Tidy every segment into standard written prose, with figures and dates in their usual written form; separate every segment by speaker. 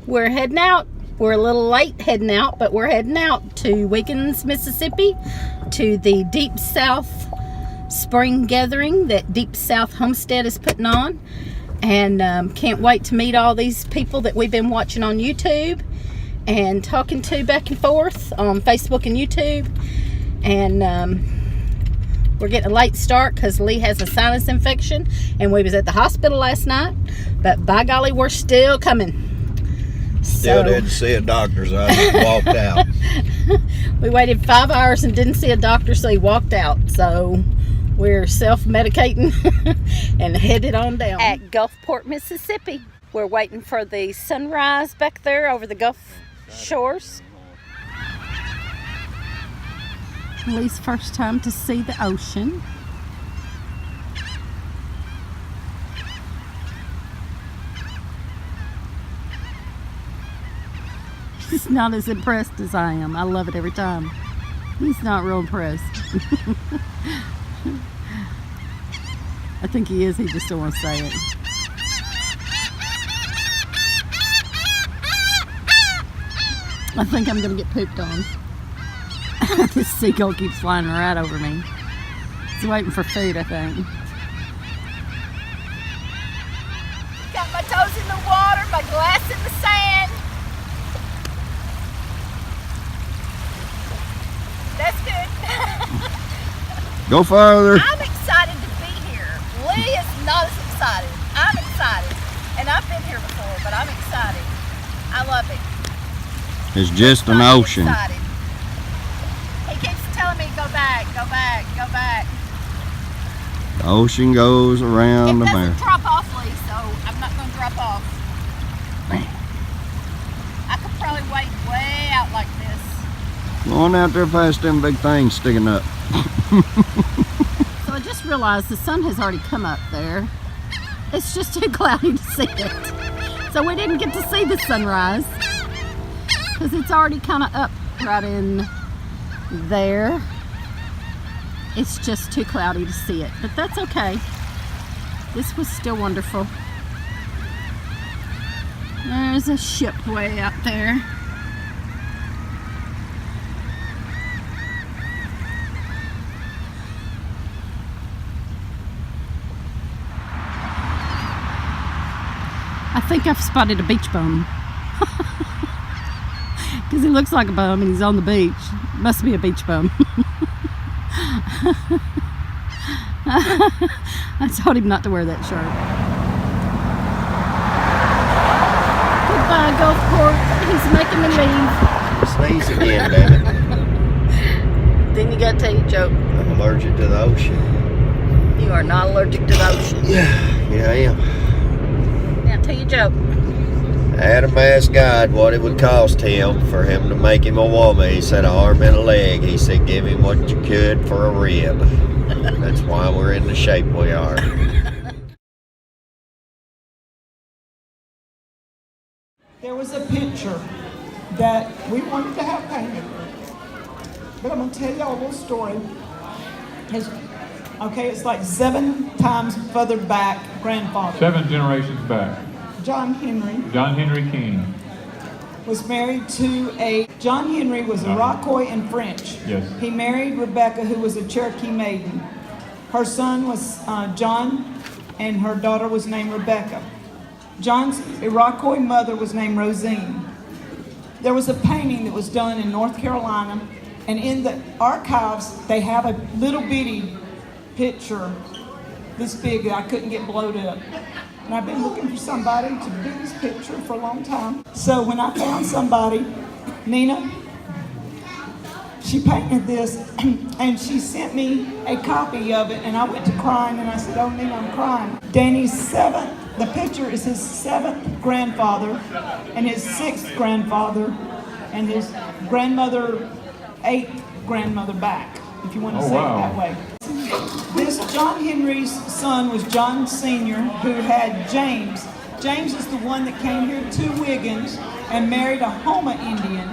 Speaker 1: We're heading out. We're a little late heading out, but we're heading out to Wiggins, Mississippi, to the Deep South Spring Gathering that Deep South Homestead is putting on. And can't wait to meet all these people that we've been watching on YouTube and talking to back and forth on Facebook and YouTube. And we're getting a late start because Lee has a sinus infection and we was at the hospital last night. But by golly, we're still coming.
Speaker 2: Still didn't see a doctor, so I just walked out.
Speaker 1: We waited 5 hours and didn't see a doctor, so he walked out. So we're self-medicating and headed on down. At Gulfport, Mississippi. We're waiting for the sunrise back there over the Gulf shores. Lee's first time to see the ocean. He's not as impressed as I am. I love it every time. He's not real impressed. I think he is. He just don't want to say it. I think I'm going to get pooped on. This seagull keeps flying right over me. He's waiting for food, I think. Got my toes in the water, my glass in the sand. That's good.
Speaker 2: Go farther.
Speaker 1: I'm excited to be here. Lee is not as excited. I'm excited. And I've been here before, but I'm excited. I love it.
Speaker 2: It's just an ocean.
Speaker 1: Excited. He keeps telling me, go back, go back, go back.
Speaker 2: The ocean goes around the
Speaker 1: It
Speaker 2: mare.
Speaker 1: doesn't drop off, Lee, so I'm not going to drop off. I could probably wade way out like this.
Speaker 2: Going out there past them big things sticking up.
Speaker 1: So I just realized the sun has already come up there. It's just too cloudy to see it. So we didn't get to see the sunrise because it's already kind of up right in there. It's just too cloudy to see it, but that's okay. This was still wonderful. There's a ship way out there. I think I've spotted a beach bum. Because he looks like a bum and he's on the beach. Must be a beach bum. I told him not to wear that shirt. Goodbye, Gulfport. He's making me leave.
Speaker 2: Sneeze again, damn it.
Speaker 1: Then you gotta tell your joke.
Speaker 2: I'm allergic to the ocean.
Speaker 1: You are not allergic to the ocean.
Speaker 2: Yeah, I am.
Speaker 1: Now tell your joke.
Speaker 2: Adam asked God what it would cost him for him to make him a woman. He said, an arm and a leg. He said, give him what you could for a rib. That's why we're in the shape we are.
Speaker 3: There was a picture that we wanted to have painted. But I'm going to tell y'all a little story. It's like 7 times further back, grandfather.
Speaker 4: 7 generations back.
Speaker 3: John Henry
Speaker 4: King.
Speaker 3: was married to John Henry was a Iroquois and French.
Speaker 4: Yes.
Speaker 3: He married Rebecca, who was a Cherokee maiden. Her son was John, and her daughter was named Rebecca. John's Iroquois mother was named Rosine. There was a painting that was done in North Carolina, and in the archives, they have a little bitty picture this big that I couldn't get blowed up. And I've been looking for somebody to do this picture for a long time. So when I found somebody, Nina, she painted this and she sent me a copy of it, and I went to crying and I said, oh Nina, I'm crying. Danny's 7th, the picture is his 7th grandfather and his 6th grandfather and his grandmother, 8th grandmother back, if you want to say it that way. This John Henry's son was John Sr., who had James. James is the one that came here to Wiggins and married a Homa Indian.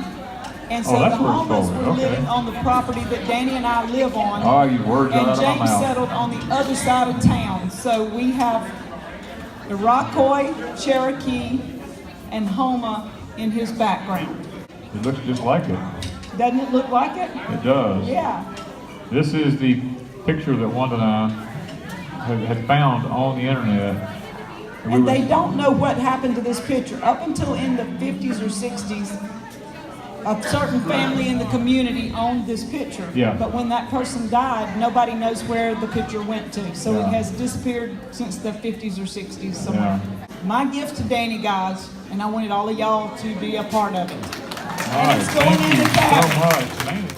Speaker 3: And so the Homas were living on the property that Danny and I live on.
Speaker 4: Oh, you words
Speaker 3: and
Speaker 4: out of my
Speaker 3: James
Speaker 4: mouth.
Speaker 3: settled on the other side of town. So we have Iroquois, Cherokee, and Homa in his background.
Speaker 4: It looks just like it.
Speaker 3: Doesn't it look like it?
Speaker 4: It does.
Speaker 3: Yeah.
Speaker 4: This is the picture that Wanda and I had found on the internet.
Speaker 3: And they don't know what happened to this picture. Up until in the 50s or 60s, a certain family in the community owned this picture.
Speaker 4: Yeah.
Speaker 3: But when that person died, nobody knows where the picture went to. So it has disappeared since the 50s or 60s somewhere. My gift to Danny, guys, and I wanted all of y'all to be a part of it.
Speaker 4: All
Speaker 3: And
Speaker 4: right,
Speaker 3: it's going
Speaker 4: thank
Speaker 3: in
Speaker 4: you
Speaker 3: the cabin.
Speaker 4: so much. Thank you.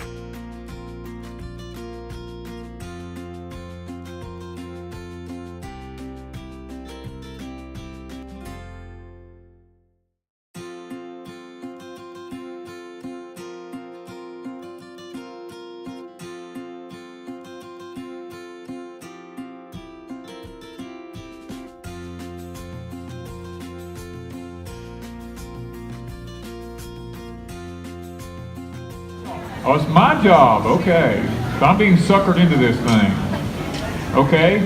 Speaker 4: Oh, it's my job. Okay. So I'm being suckered into this thing. Okay.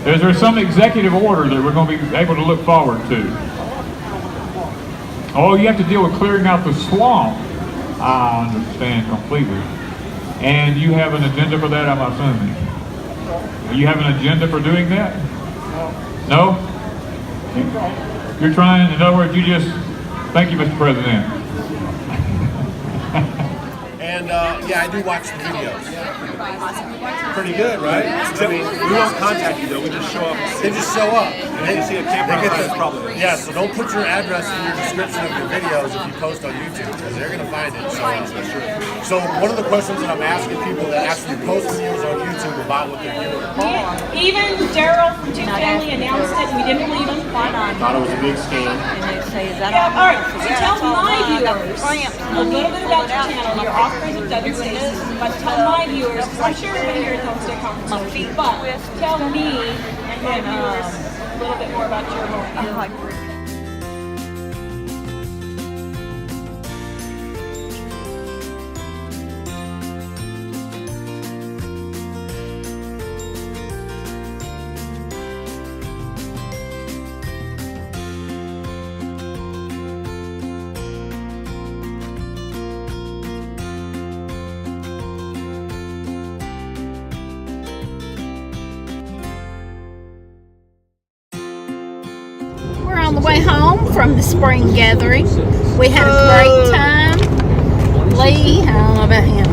Speaker 4: There's some executive order that we're going to be able to look forward to. Oh, you have to deal with clearing out the swamp. I understand completely. And you have an agenda for that, I'm assuming. You have an agenda for doing that? No? You're trying, in other words, you just, thank you, Mr. President.
Speaker 5: And yeah, I do watch the videos. Pretty good, right? I mean, we won't contact you though. We just show up. They just show up. And they see a camera. Probably. Yeah. So don't put your address in your description of your videos if you post on YouTube because they're gonna find it. So one of the questions that I'm asking people that actually post videos on YouTube about what they're doing.
Speaker 6: Even Daryl from Duke Family announced it, and we didn't believe him. Why not?
Speaker 5: Thought it was a big scam.
Speaker 6: Yeah, all right. So tell my viewers a little bit about your channel. You're offering of Doug and Stacy, but tell my viewers, because I'm sure everybody here at the Homestead Conference, but tell me and my viewers a little bit more about your home.
Speaker 1: On the way home from the spring gathering. We had a great time. Lee, I don't know about him.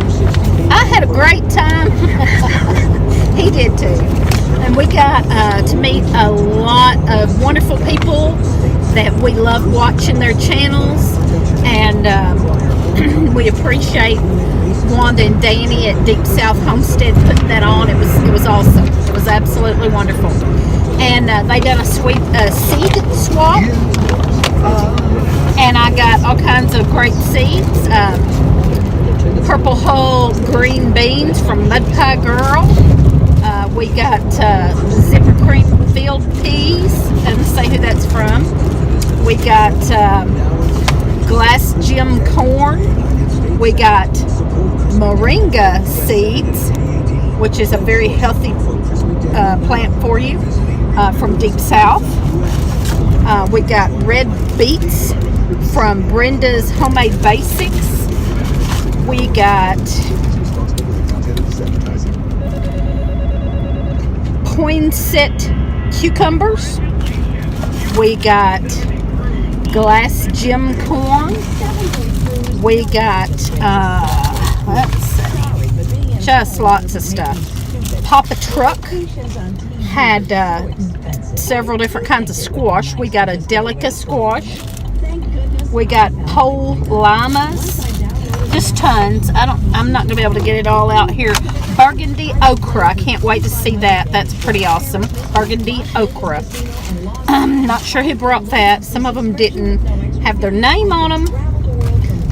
Speaker 1: I had a great time. He did too. And we got to meet a lot of wonderful people that we love watching their channels. And we appreciate Wanda and Danny at Deep South Homestead putting that on. It was awesome. It was absolutely wonderful. And they done a seed swap, and I got all kinds of great seeds. Purple Hull green beans from Mud Pie Girl. We got Zipper Cream field peas. Doesn't say who that's from. We got Glass Gem corn. We got moringa seeds, which is a very healthy plant for you. From Deep South. We got red beets from Brenda's Homemade Basics. We got poinsett cucumbers. We got glass gem corn. We got, let's see, just lots of stuff. Papa Truck had several different kinds of squash. We got a delica squash. We got pole limas. Just tons. I'm not gonna be able to get it all out here. Burgundy okra. I can't wait to see that. That's pretty awesome. Burgundy okra. I'm not sure who brought that. Some of them didn't have their name on them,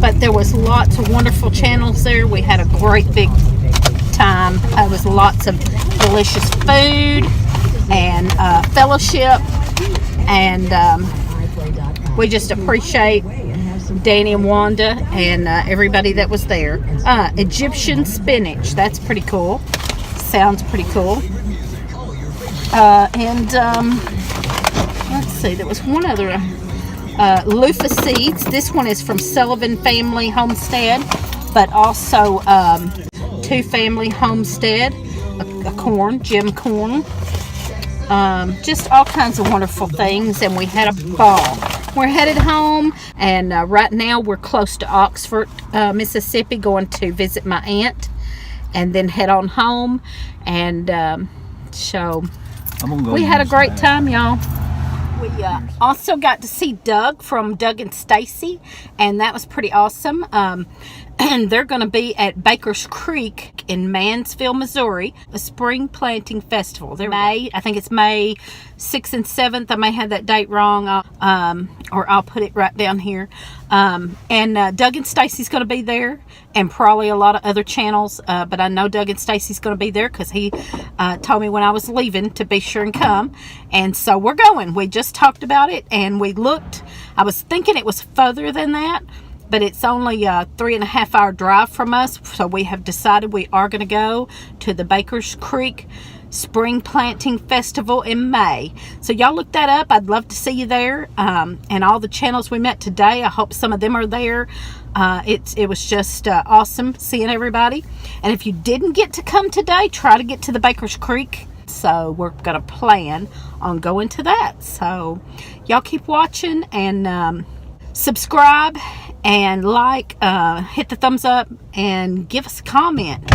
Speaker 1: but there was lots of wonderful channels there. We had a great big time. It was lots of delicious food and fellowship, and we just appreciate Danny and Wanda and everybody that was there. Egyptian spinach, that's pretty cool. Sounds pretty cool. And let's see, there was one other loofah seeds. This one is from Sullivan Family Homestead, but also Two Family Homestead, a corn, Jim corn. Just all kinds of wonderful things, and we had a ball. We're headed home, and right now we're close to Oxford, Mississippi, going to visit my aunt, and then head on home. And so we had a great time, y'all. We also got to see Doug from Doug and Stacy, and that was pretty awesome. And they're going to be at Baker's Creek in Mansfield, Missouri, a spring planting festival. I think it's May 6th and 7th. I may have that date wrong, or I'll put it right down here. And Doug and Stacy's going to be there, and probably a lot of other channels. But I know Doug and Stacy's going to be there because he told me when I was leaving to be sure and come. And so we're going. We just talked about it, and we looked. I was thinking it was further than that, but it's only a 3.5 hour drive from us. So we have decided we are going to go to the Baker's Creek Spring Planting Festival in May. So y'all look that up. I'd love to see you there. And all the channels we met today, I hope some of them are there. It was just awesome seeing everybody. And if you didn't get to come today, try to get to the Baker's Creek. So we're going to plan on going to that. So y'all keep watching, and subscribe and like, hit the thumbs up, and give us a comment.